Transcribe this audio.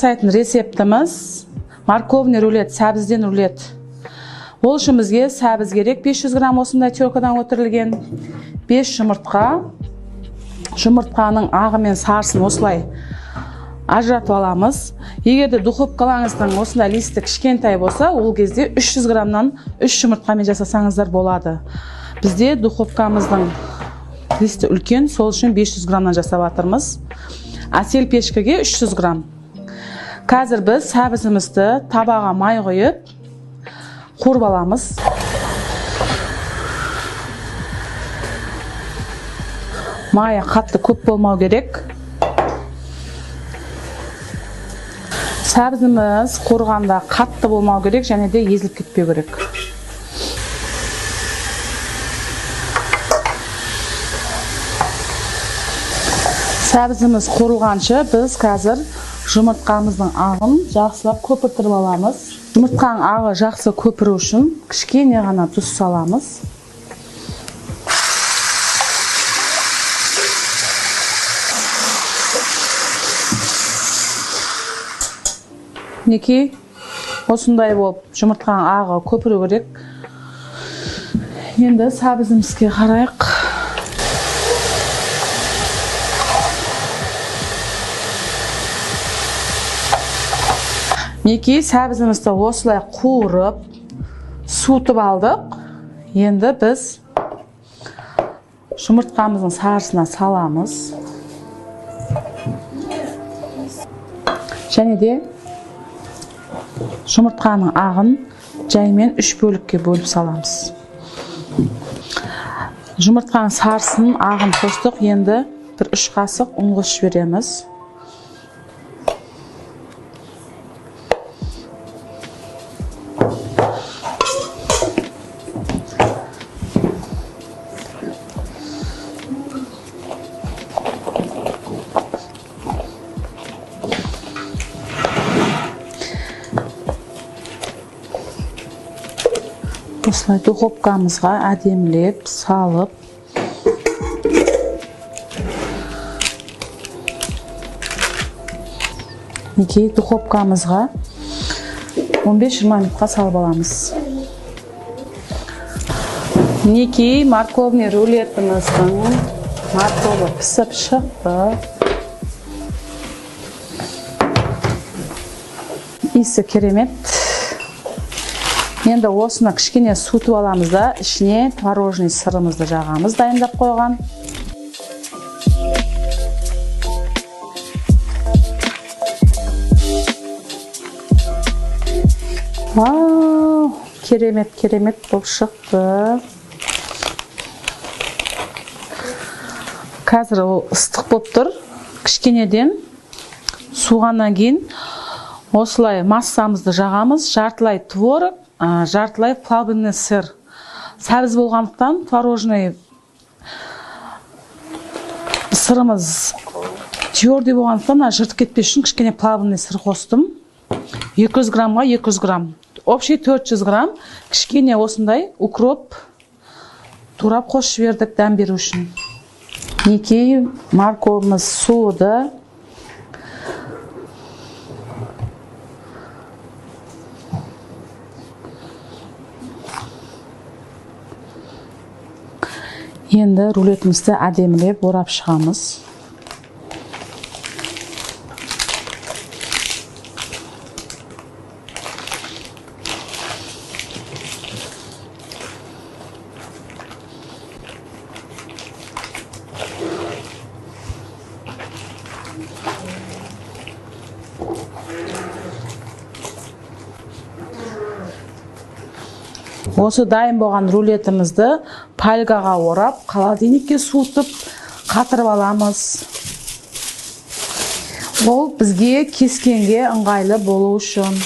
Жасайтын рецептіміз морковный рулет, сәбізден рулет. Ол үшін бізге сәбіз керек. 500 грамм осындай теркадан өтірілген. 5 жұмыртқа. Жұмыртқаның ағы мен сарысын осылай ажыратып аламыз. Егерде духовкаларыңыздың осындай листі кішкентай болса, ол кезде 300 граммнан 3 жұмыртқамен жасасаңыздар болады. Бізде духовкамыздың листі үлкен, сол үшін 500 граммнан жасап жатырмыз. Асел пешкеге 300 грамм. Қазір біз сәбізімізді табаға май қойып, қуырып аламыз. Майы қатты көп болмау керек. Сәбізіміз қуырғанда қатты болмау керек, және де езіліп кетпеу керек. Сәбізіміз қуырылғанша біз қазір жұмыртқамыздың ағын жақсылап көпіртіп аламыз. Жұмыртқаның ағы жақсы көпіру үшін кішкене ғана тұз саламыз. Неке осындай болып жұмыртқаның ағы көпіру керек. Енді сәбізімізге қарайық. Неке сәбізімізді осылай қуырып, суытып алдық. Енді біз жұмыртқамыздың сарысына саламыз. Және де жұмыртқаның ағын жаймен 3 бөлікке бөліп саламыз. Жұмыртқаның сарысын ағын қостық. Енді бір 3 қасық ұн қосып жібереміз. Осылай духовкамызға әдемілеп салып, неке духовкамызға 15-20 минутқа салып аламыз. Неке морковный рулетіміздің морковы пісіп шықты. Иісі керемет. Енді осыны кішкене суытып аламыз да, ішіне творожный сырымызды жағамыз дайындап қойған. Вау, керемет болып шықты. Қазір ол ыстық болып тұр. Кішкенеден суғаннан кейін осылай массамызды жағамыз, жартылай творог, жартылай плавленый сыр. Сәбіз болғандықтан творожный сырымыз твердый болғандықтан жыртып кетпес үшін кішкене плавленый сыр қостым. 200 граммға 200 грамм. Общий 400 грамм кішкене осындай укроп турап қосып жібердік дәм беру үшін. Неке морковымыз суыды. Енді рулетімізді әдемілеп орап шығамыз. Осы дайын болған рулетімізді пальгаға орап, холодильникке суытып, қатырып аламыз. Ол бізге кескенге ыңғайлы болу үшін.